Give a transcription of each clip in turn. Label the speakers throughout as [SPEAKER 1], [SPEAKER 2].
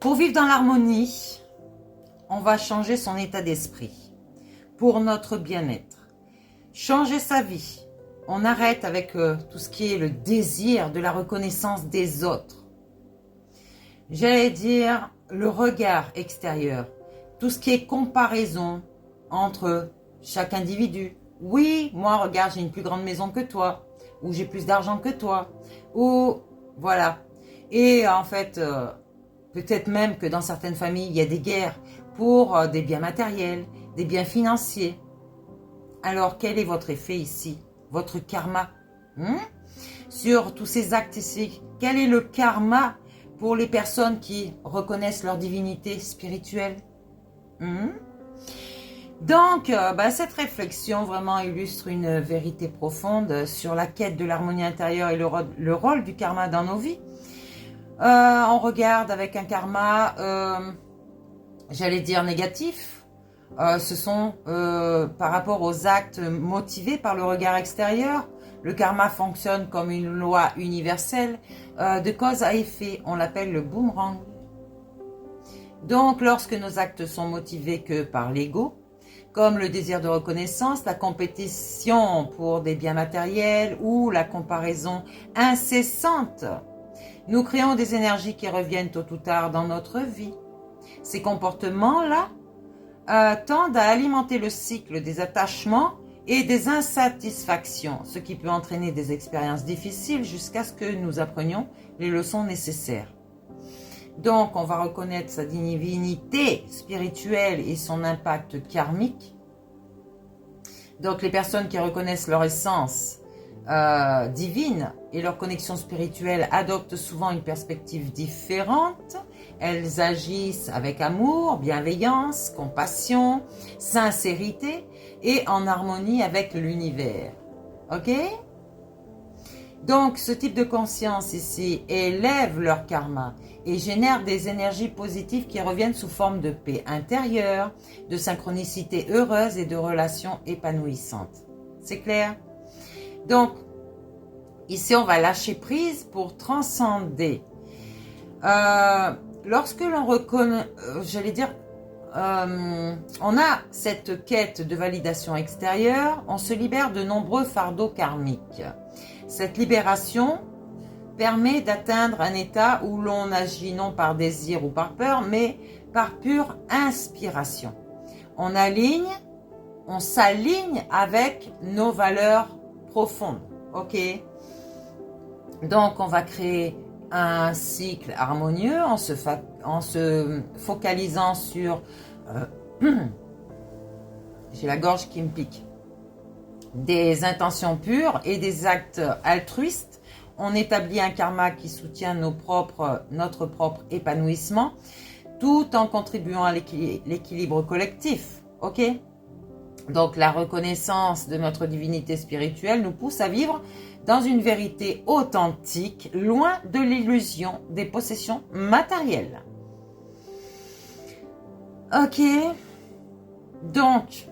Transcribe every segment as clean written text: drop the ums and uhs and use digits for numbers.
[SPEAKER 1] Pour vivre dans l'harmonie, on va changer son état d'esprit pour notre bien-être. Changer sa vie. On arrête avec tout ce qui est le désir de la reconnaissance des autres. J'allais dire le regard extérieur. Tout ce qui est comparaison entre chaque individu. Oui, moi, regarde, j'ai une plus grande maison que toi. Ou j'ai plus d'argent que toi. Ou, voilà. Et en fait, peut-être même que dans certaines familles, il y a des guerres pour des biens matériels, des biens financiers. Alors, quel est votre effet ici? Votre karma sur tous ces actes ici? Quel est le karma pour les personnes qui reconnaissent leur divinité spirituelle? Donc, cette réflexion vraiment illustre une vérité profonde sur la quête de l'harmonie intérieure et le rôle du karma dans nos vies. On regarde avec un karma, j'allais dire négatif. Ce sont par rapport aux actes motivés par le regard extérieur. Le karma fonctionne comme une loi universelle de cause à effet. On l'appelle le boomerang. Donc, lorsque nos actes sont motivés que par l'ego, comme le désir de reconnaissance, la compétition pour des biens matériels ou la comparaison incessante, nous créons des énergies qui reviennent tôt ou tard dans notre vie. Ces comportements-là tendent à alimenter le cycle des attachements et des insatisfactions, ce qui peut entraîner des expériences difficiles jusqu'à ce que nous apprenions les leçons nécessaires. Donc, on va reconnaître sa divinité spirituelle et son impact karmique. Donc, les personnes qui reconnaissent leur essence divine et leur connexion spirituelle adoptent souvent une perspective différente. Elles agissent avec amour, bienveillance, compassion, sincérité et en harmonie avec l'univers. Ok? Donc, ce type de conscience ici élève leur karma et génère des énergies positives qui reviennent sous forme de paix intérieure, de synchronicité heureuse et de relations épanouissantes. C'est clair? Donc, ici, on va lâcher prise pour transcender. Lorsque l'on reconnaît, on a cette quête de validation extérieure, on se libère de nombreux fardeaux karmiques. Cette libération permet d'atteindre un état où l'on agit non par désir ou par peur, mais par pure inspiration. On s'aligne avec nos valeurs profondes, ok? Donc, on va créer un cycle harmonieux en se focalisant sur... j'ai la gorge qui me pique. Des intentions pures et des actes altruistes. On établit un karma qui soutient notre propre épanouissement tout en contribuant à l'équilibre collectif. Ok? Donc la reconnaissance de notre divinité spirituelle nous pousse à vivre dans une vérité authentique, loin de l'illusion des possessions matérielles. Ok? Donc,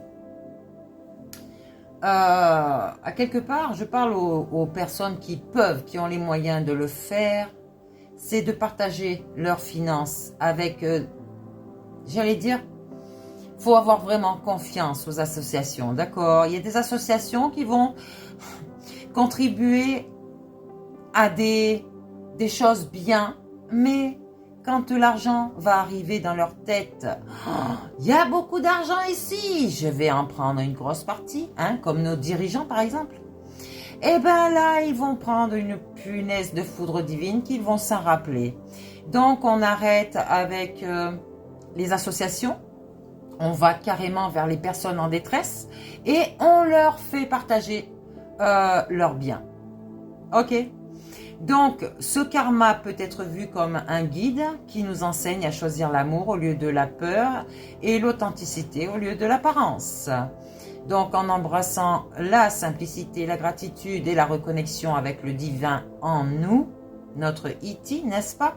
[SPEAKER 1] à quelque part, je parle aux personnes qui ont les moyens de le faire, c'est de partager leurs finances avec, j'allais dire, faut avoir vraiment confiance aux associations, d'accord? Il y a des associations qui vont contribuer à des choses bien, mais quand l'argent va arriver dans leur tête, il y a beaucoup d'argent ici, je vais en prendre une grosse partie, comme nos dirigeants par exemple. Et bien là, ils vont prendre une punaise de foudre divine qu'ils vont s'en rappeler. Donc on arrête avec les associations, on va carrément vers les personnes en détresse et on leur fait partager leurs biens. Ok? Donc, ce karma peut être vu comme un guide qui nous enseigne à choisir l'amour au lieu de la peur et l'authenticité au lieu de l'apparence. Donc, en embrassant la simplicité, la gratitude et la reconnexion avec le divin en nous, notre iti, n'est-ce pas?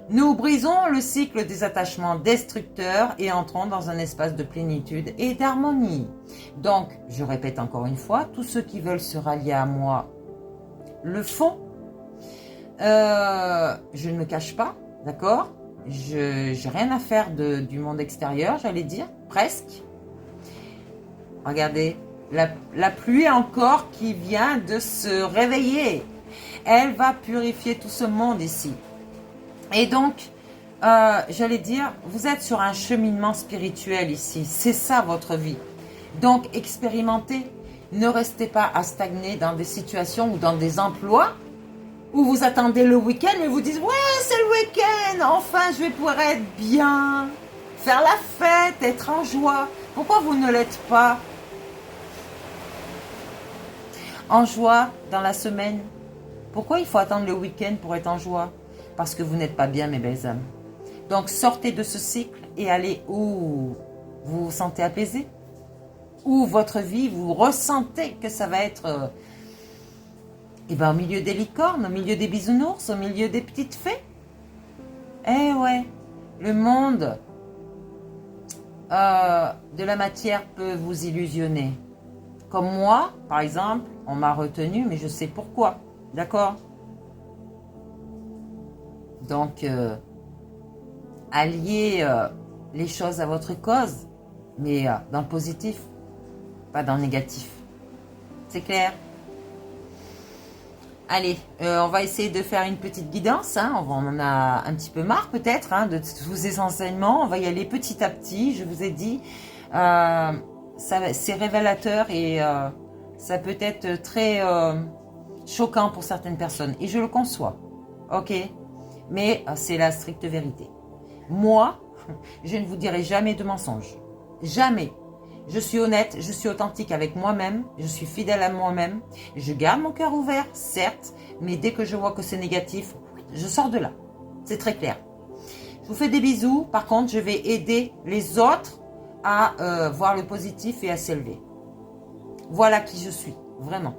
[SPEAKER 1] Nous brisons le cycle des attachements destructeurs et entrons dans un espace de plénitude et d'harmonie. Donc, je répète encore une fois, tous ceux qui veulent se rallier à moi le font. Je ne me cache pas, d'accord? J'ai rien à faire du monde extérieur, j'allais dire, presque. Regardez, la pluie encore qui vient de se réveiller. Elle va purifier tout ce monde ici. Et donc, j'allais dire, vous êtes sur un cheminement spirituel ici. C'est ça votre vie. Donc, expérimentez. Ne restez pas à stagner dans des situations ou dans des emplois où vous attendez le week-end et vous dites « Ouais, c'est le week-end, enfin je vais pouvoir être bien, faire la fête, être en joie. » Pourquoi vous ne l'êtes pas en joie dans la semaine? Pourquoi il faut attendre le week-end pour être en joie? Parce que vous n'êtes pas bien, mes belles âmes. Donc sortez de ce cycle et allez où vous vous sentez apaisé, où votre vie, vous ressentez que ça va être... au milieu des licornes, au milieu des bisounours, au milieu des petites fées. Eh ouais, le monde de la matière peut vous illusionner. Comme moi, par exemple, on m'a retenu, mais je sais pourquoi. D'accord? Donc, alliez les choses à votre cause, mais dans le positif, pas dans le négatif. C'est clair? Allez, on va essayer de faire une petite guidance. Hein. On en a un petit peu marre peut-être de tous ces enseignements. On va y aller petit à petit. Je vous ai dit, c'est révélateur et ça peut être très choquant pour certaines personnes. Et je le conçois. Ok? Mais c'est la stricte vérité. Moi, je ne vous dirai jamais de mensonges. Jamais. Je suis honnête, je suis authentique avec moi-même, je suis fidèle à moi-même, je garde mon cœur ouvert, certes, mais dès que je vois que c'est négatif, je sors de là. C'est très clair. Je vous fais des bisous. Par contre, je vais aider les autres à voir le positif et à s'élever. Voilà qui je suis, vraiment.